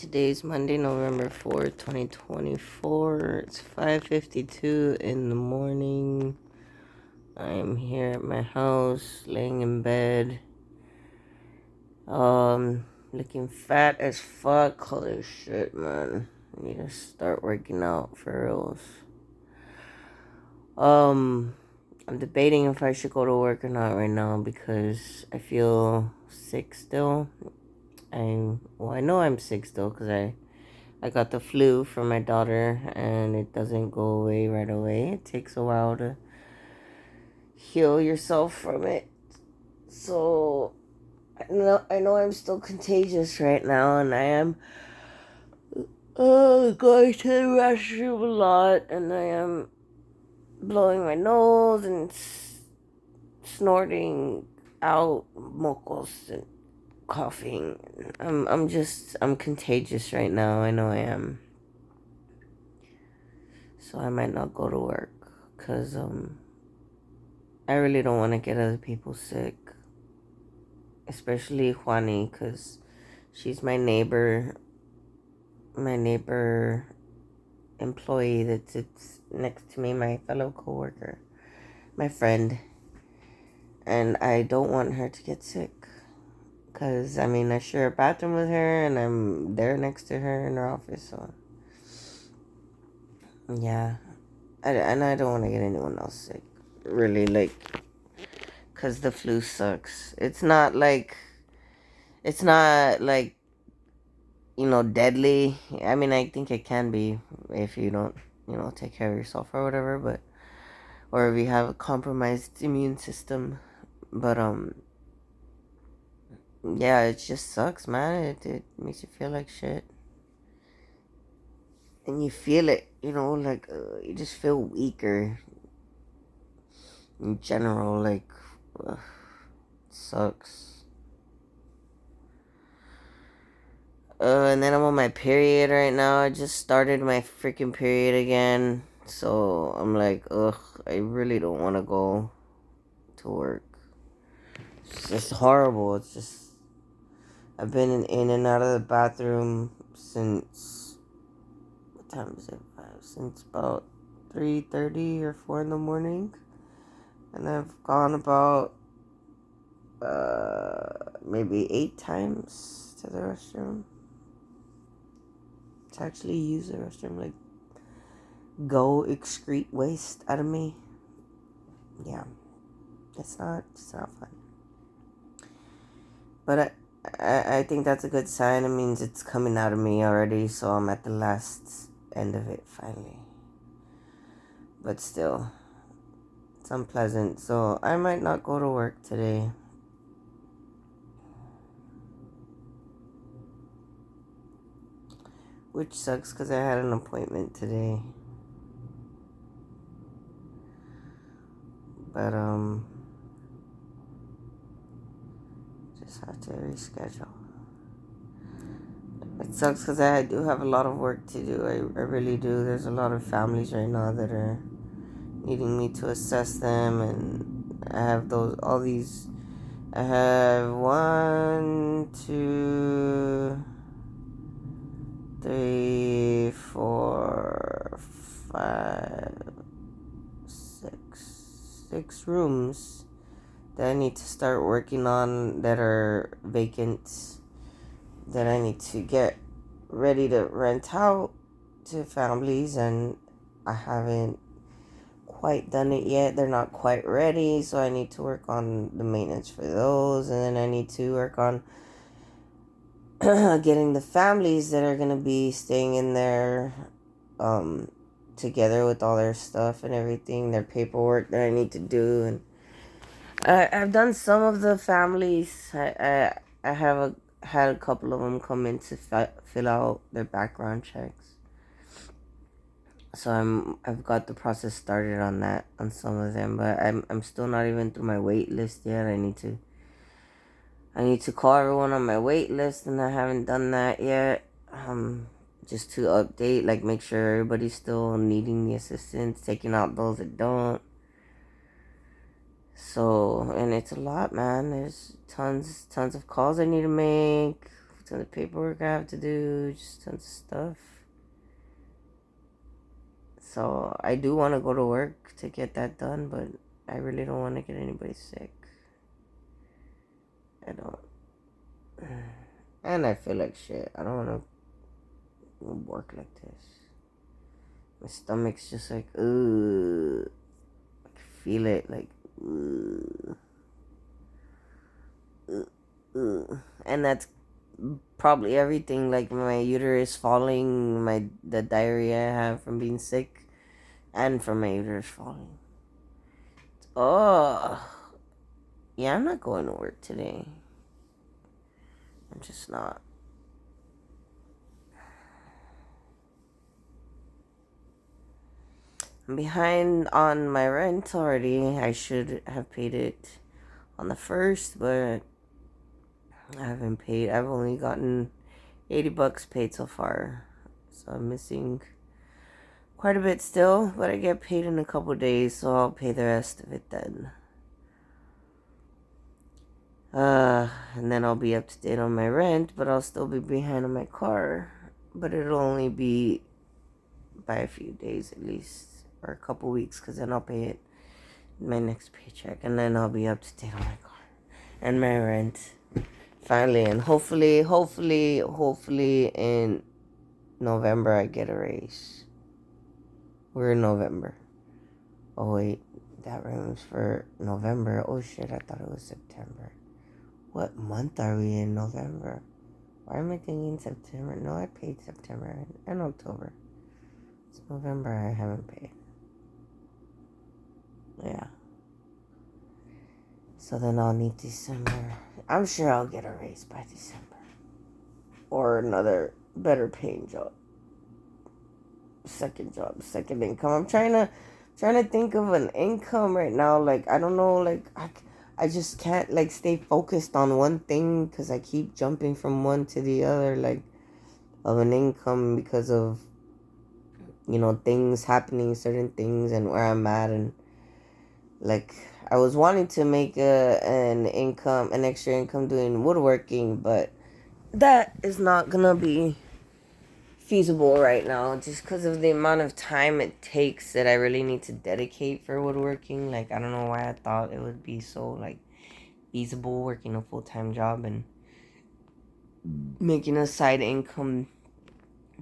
Today's Monday, November 4th, 2024. It's 5:52 in the morning. I am here at my house, laying in bed. Looking fat as fuck. Holy shit, man. I need to start working out for reals. I'm debating if I should go to work or not right now because I feel sick still. I know I'm sick still because I got the flu from my daughter and it doesn't go away right away. It takes a while to heal yourself from it. So I know I'm still contagious right now and I am going to the restroom a lot and I am blowing my nose and snorting out mocos and coughing. I'm contagious right now. I know I am. So I might not go to work because I really don't want to get other people sick, especially Juani, because she's my neighbor employee that sits next to me, my fellow coworker, my friend, and I don't want her to get sick. Because, I mean, I share a bathroom with her, and I'm there next to her in her office, so, yeah. And I don't want to get anyone else sick. Really, like, because the flu sucks. It's not like, deadly. I mean, I think it can be if you don't, take care of yourself or whatever, or if you have a compromised immune system. But, yeah, it just sucks, man. It makes you feel like shit. And you feel it, like, you just feel weaker in general, like, it sucks. And then I'm on my period right now. I just started my freaking period again. So I'm like, ugh, I really don't want to go to work. It's just horrible. It's just, I've been in and out of the bathroom since, what time is it? Since about 3:30 or 4 in the morning. And I've gone about, maybe 8 times to the restroom. To actually use the restroom, like, go excrete waste out of me. Yeah, it's not fun. But I think that's a good sign. It means it's coming out of me already, so I'm at the last end of it finally. But still, it's unpleasant, so I might not go to work today. Which sucks because I had an appointment today. But, just have to reschedule. It sucks because I do have a lot of work to do. I really do. There's a lot of families right now that are needing me to assess them, and I have all these. I have 1, 2, 3, 4, 5, 6 rooms that I need to start working on that are vacant, that I need to get ready to rent out to families, and I haven't quite done it yet. They're not quite ready, so I need to work on the maintenance for those, and then I need to work on getting the families that are gonna be staying in there together with all their stuff and everything, their paperwork that I need to do. And I've done some of the families. I have had a couple of them come in to fill out their background checks. So I've got the process started on that on some of them, but I'm still not even through my wait list yet. I need to call everyone on my wait list, and I haven't done that yet. Just to update, like, make sure everybody's still needing the assistance, taking out those that don't. So, and it's a lot, man. There's tons of calls I need to make tons of paperwork I have to do, just tons of stuff. So I do want to go to work to get that done, but I really don't want to get anybody sick. I don't. And I feel like shit. I don't want to work like this. My stomach's just like, ugh. I can feel it, like, ugh. And that's probably everything, like my uterus falling, the diarrhea I have from being sick, and from my uterus falling. Oh, yeah, I'm not going to work today. I'm just not. I'm behind on my rent already. I should have paid it on the 1st, but I haven't paid. I've only gotten $80 paid so far. So I'm missing quite a bit still, but I get paid in a couple days, so I'll pay the rest of it then. And then I'll be up to date on my rent, but I'll still be behind on my car. But it'll only be by a few days at least, or a couple weeks, because then I'll pay it in my next paycheck, and then I'll be up to date on my car and my rent. Finally, and hopefully in November I get a raise. We're in November. Oh wait, that room's for November. Oh shit, I thought it was September. What month are we in? November. Why am I thinking September? No, I paid September and October. It's November I haven't paid. Yeah. So then I'll need December. I'm sure I'll get a raise by December. Or another better paying job. Second job, second income. I'm trying to think of an income right now. Like, I don't know, like I just can't like stay focused on one thing because I keep jumping from one to the other, like, of an income because of, things happening, certain things, and where I'm at. And like, I was wanting to make an extra income doing woodworking, but that is not gonna be feasible right now just because of the amount of time it takes that I really need to dedicate for woodworking. Like, I don't know why I thought it would be so like feasible working a full-time job and making a side income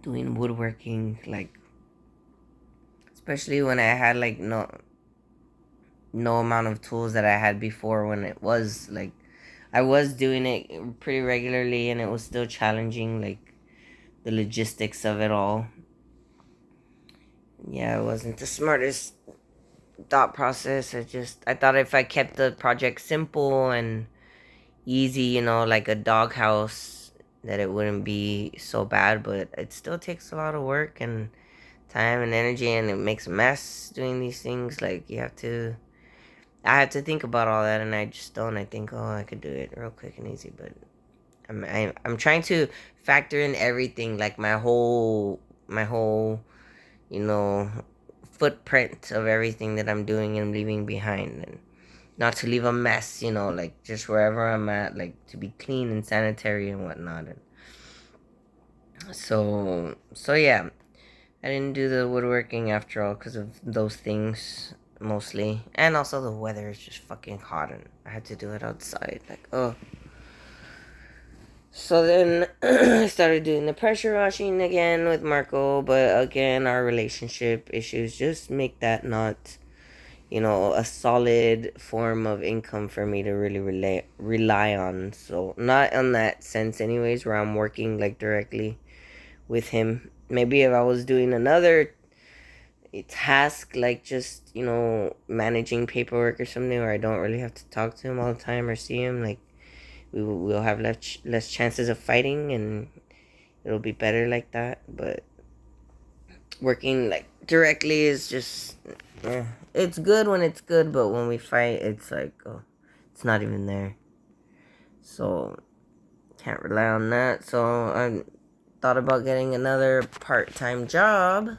doing woodworking, like, especially when I had like no amount of tools that I had before, when it was like I was doing it pretty regularly and it was still challenging, like the logistics of it all. Yeah, it wasn't the smartest thought process. I thought if I kept the project simple and easy, like a doghouse, that it wouldn't be so bad, but it still takes a lot of work and time and energy, and it makes a mess doing these things. Like, I have to think about all that, and I just don't. I think, oh, I could do it real quick and easy, but I'm trying to factor in everything, like my whole you know footprint of everything that I'm doing and leaving behind, and not to leave a mess, like just wherever I'm at, like to be clean and sanitary and whatnot. And so yeah, I didn't do the woodworking after all because of those things mostly, and also the weather is just fucking hot, and I had to do it outside. Like, oh. So then I started doing the pressure washing again with Marco, but again, our relationship issues just make that not, a solid form of income for me to really rely on. So, not on that sense, anyways, where I'm working like directly with him. Maybe if I was doing another task, like just, managing paperwork or something, where I don't really have to talk to him all the time or see him, like, we'll have less chances of fighting, and it'll be better like that. But working like directly is just, it's good when it's good, but when we fight, it's like, oh, it's not even there. So can't rely on that. So I thought about getting another part-time job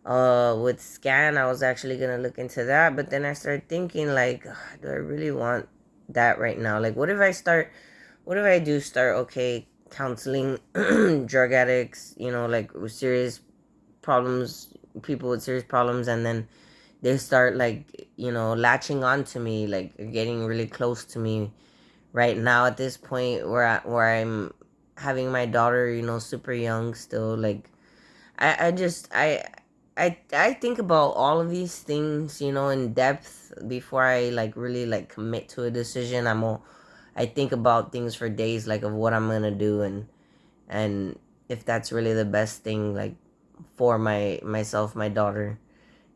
with Scan. I was actually gonna look into that, but then I started thinking, like, do I really want that right now? Like, what if I do start, okay, counseling drug addicts, like with serious problems, people with serious problems, and then they start like, latching on to me, like getting really close to me right now at this point where I'm having my daughter, super young still. Like I just I think about all of these things, in depth before I like really like commit to a decision. I think about things for days, like of what I'm gonna do, and if that's really the best thing, like for myself, my daughter.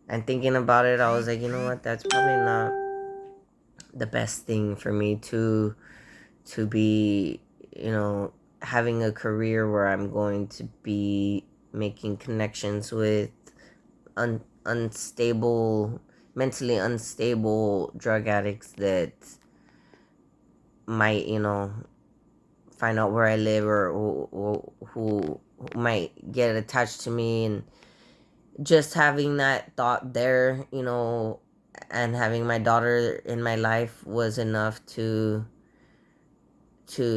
And thinking about it, I was like, you know what, that's probably not the best thing for me to be, having a career where I'm going to be making connections with unstable, mentally unstable drug addicts that might, find out where I live, or who might get attached to me. And just having that thought there, and having my daughter in my life was enough to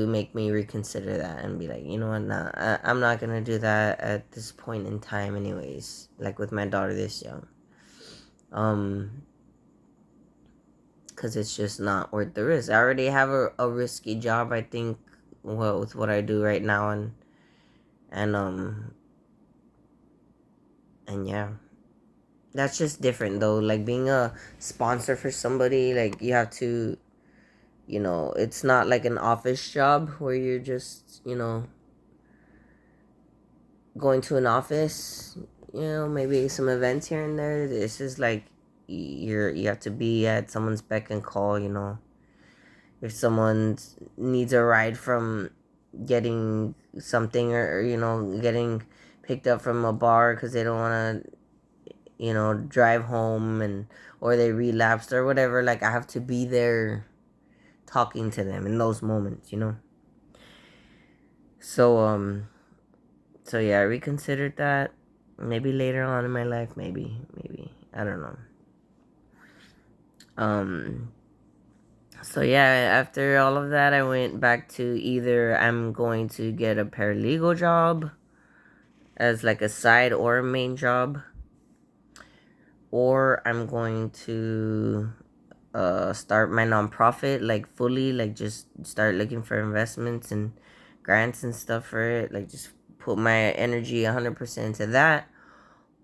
make me reconsider that and be like, you know what, nah, I'm not gonna do that at this point in time anyways, like with my daughter this young. Because it's just not worth the risk. I already have a risky job, I think, well, with what I do right now. And yeah, that's just different though. Like being a sponsor for somebody, like you have to, it's not like an office job where you're just, going to an office, maybe some events here and there. This is like you have to be at someone's beck and call. If someone needs a ride from getting something, or getting picked up from a bar because they don't want to, drive home, and or they relapsed or whatever, like I have to be there talking to them in those moments. So yeah, I reconsidered that. Maybe later on in my life, maybe I don't know. Um. So yeah, after all of that, I went back to either I'm going to get a paralegal job as like a side or a main job, or I'm going to start my nonprofit, like fully, like just start looking for investments and grants and stuff for it, like just put my energy 100% into that,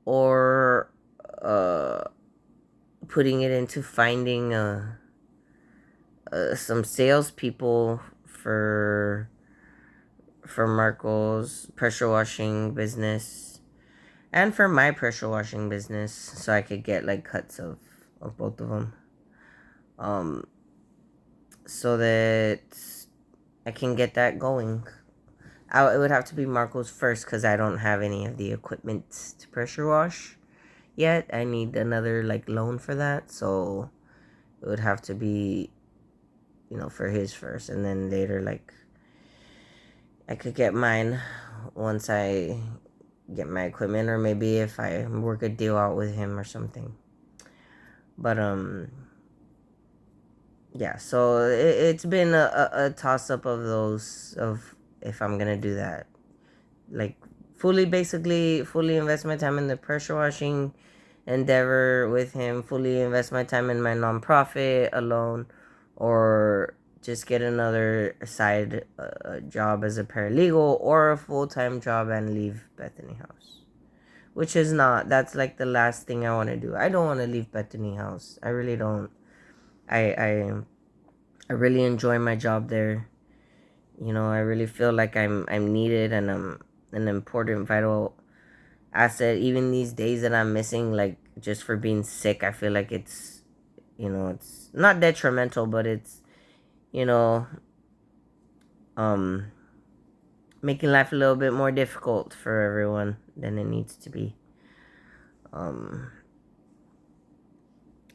or uh putting it into finding some salespeople for Marco's pressure washing business and for my pressure washing business, so I could get like cuts of both of them, um so that I can get that going. It would have to be Marco's first because I don't have any of the equipment to pressure wash yet. I need another like loan for that, so it would have to be, for his first, and then later, like I could get mine once I get my equipment, or maybe if I work a deal out with him or something. But yeah, so it's been a toss up of those, of if I'm gonna do that, like fully invest my time in the pressure washing endeavor with him, fully invest my time in my nonprofit alone, or just get another side job as a paralegal, or a full-time job and leave Bethany House, which is not, that's like the last thing I want to do. I don't want to leave Bethany House. I really don't. I really enjoy my job there. I really feel like I'm needed, and I'm an important, vital asset. Even these days that I'm missing, like just for being sick, I feel like it's not detrimental, but it's, you know, um, making life a little bit more difficult for everyone than it needs to be. Um,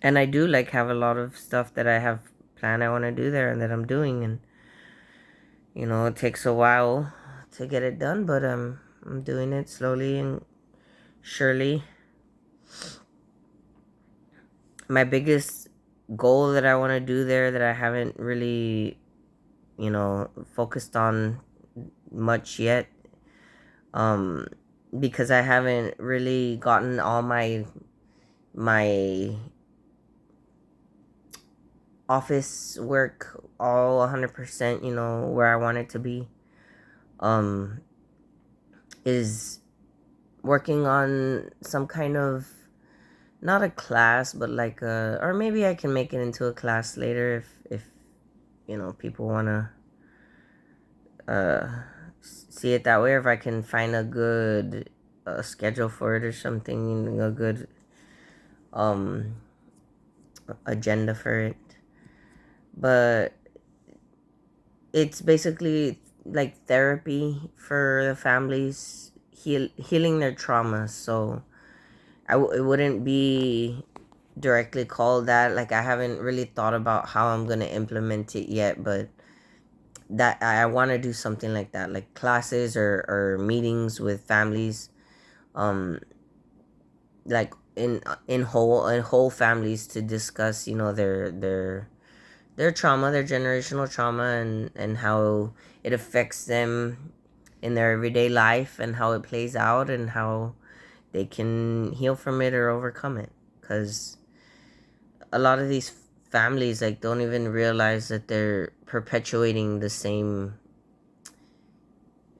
and I do like have a lot of stuff that I have planned I want to do there and that I'm doing, and it takes a while to get it done, but I'm doing it slowly and surely. My biggest goal that I want to do there that I haven't really, focused on much yet. Um, because I haven't really gotten all my office work all 100%, where I want it to be. Um, is working on some kind of, not a class, but like or maybe I can make it into a class later if people want to uh see it that way, or if I can find a good schedule for it or something, a good um agenda for it. But it's basically like therapy for the families, healing their traumas. So it wouldn't be directly called that. Like, I haven't really thought about how I'm gonna implement it yet, but that I want to do something like that, like classes or meetings with families, um, like in whole families, to discuss, their trauma, their generational trauma, and how it affects them in their everyday life, and how it plays out, and how they can heal from it or overcome it. Because a lot of these families, like, don't even realize that they're perpetuating the same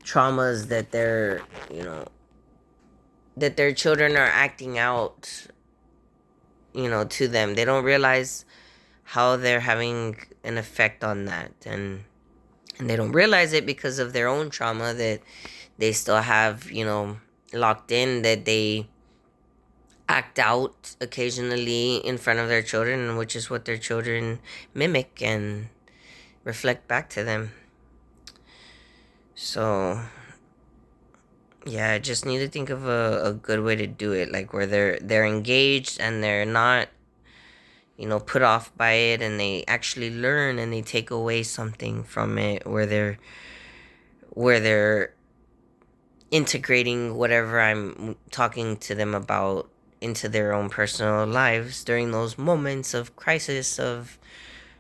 traumas that their children are acting out, to them. They don't realize how they're having an effect on that, and they don't realize it because of their own trauma that they still have, locked in, that they act out occasionally in front of their children, which is what their children mimic and reflect back to them. So yeah, I just need to think of a good way to do it, like where they're engaged and they're not, put off by it, and they actually learn and they take away something from it, where they're integrating whatever I'm talking to them about into their own personal lives during those moments of crisis, of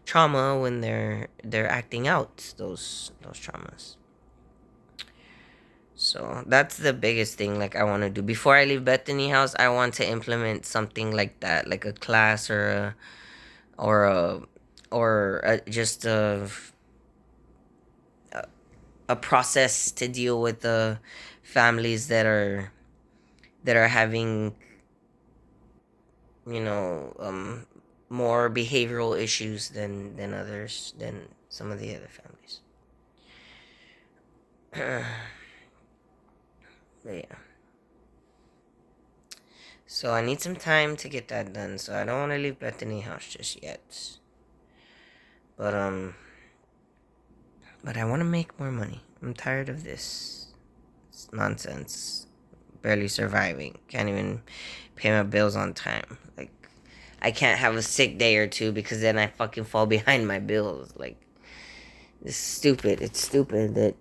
trauma, when they're acting out those traumas. So that's the biggest thing, like, I want to do before I leave Bethany House. I want to implement something like that, like a class, or a just a process to deal with the families that are having, you know um more behavioral issues than some of the other families. But yeah, so I need some time to get that done, so I don't want to leave Bethany House just yet. But but I want to make more money. I'm tired of this nonsense. Barely surviving. Can't even pay my bills on time. Like, I can't have a sick day or two because then I fucking fall behind my bills. Like, it's stupid. It's stupid that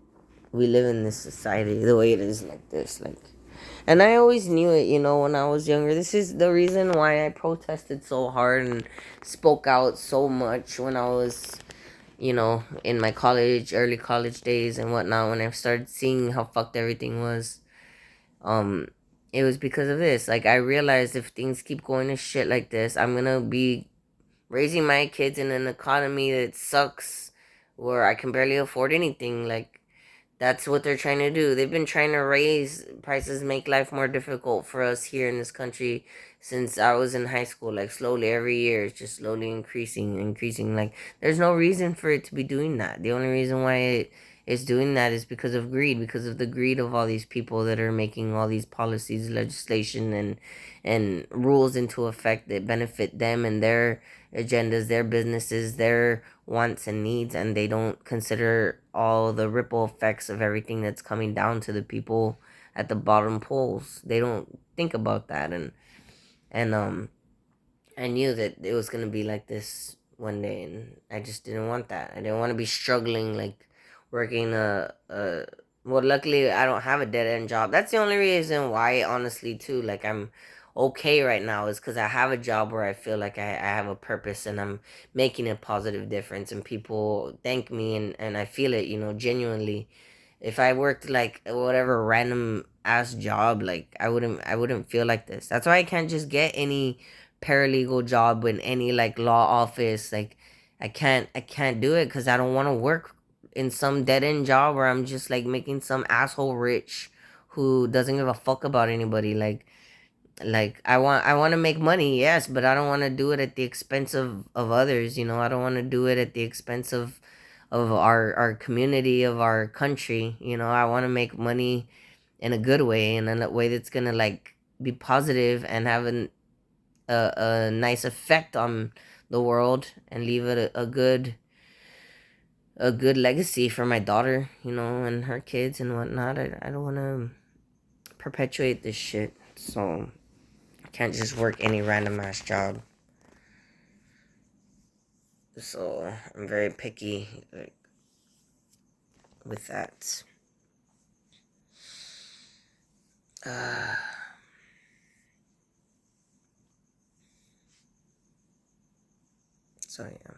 we live in this society the way it is, like this. Like, and I always knew it, when I was younger. This is the reason why I protested so hard and spoke out so much when I was, in my early college days and whatnot, when I started seeing how fucked everything was. Um, it was because of this. Like, I realized if things keep going to shit like this, I'm gonna be raising my kids in an economy that sucks, where I can barely afford anything. Like, that's what they're trying to do. They've been trying to raise prices, make life more difficult for us here in this country since I was in high school. Like, slowly, every year, it's just slowly increasing, increasing. Like, there's no reason for it to be doing that. The only reason why it is doing that is because of greed, because of the greed of all these people that are making all these policies, legislation, and rules into effect that benefit them and their agendas, their businesses, their wants and needs, and they don't consider all the ripple effects of everything that's coming down to the people at the bottom poles. They don't think about that, and I knew that it was gonna be like this one day, and I just didn't want that. I didn't want to be struggling, like, working well, luckily I don't have a dead end job. That's the only reason why, honestly, too. Like, I'm okay right now is because I have a job where I feel like I have a purpose, and I'm making a positive difference, and people thank me, and I feel it, genuinely. If I worked like whatever random ass job, like I wouldn't feel like this. That's why I can't just get any paralegal job in any like law office. Like I can't do it because I don't want to work in some dead end job where I'm just like making some asshole rich who doesn't give a fuck about anybody. Like I want to make money, yes, but I don't want to do it at the expense of others. I don't want to do it at the expense of our community, of our country. I want to make money in a good way, and in a way that's gonna like be positive and have a nice effect on the world, and leave it a good legacy for my daughter, and her kids and whatnot. I don't want to perpetuate this shit, so I can't just work any random ass job. So I'm very picky, like, with that. Uh, so yeah.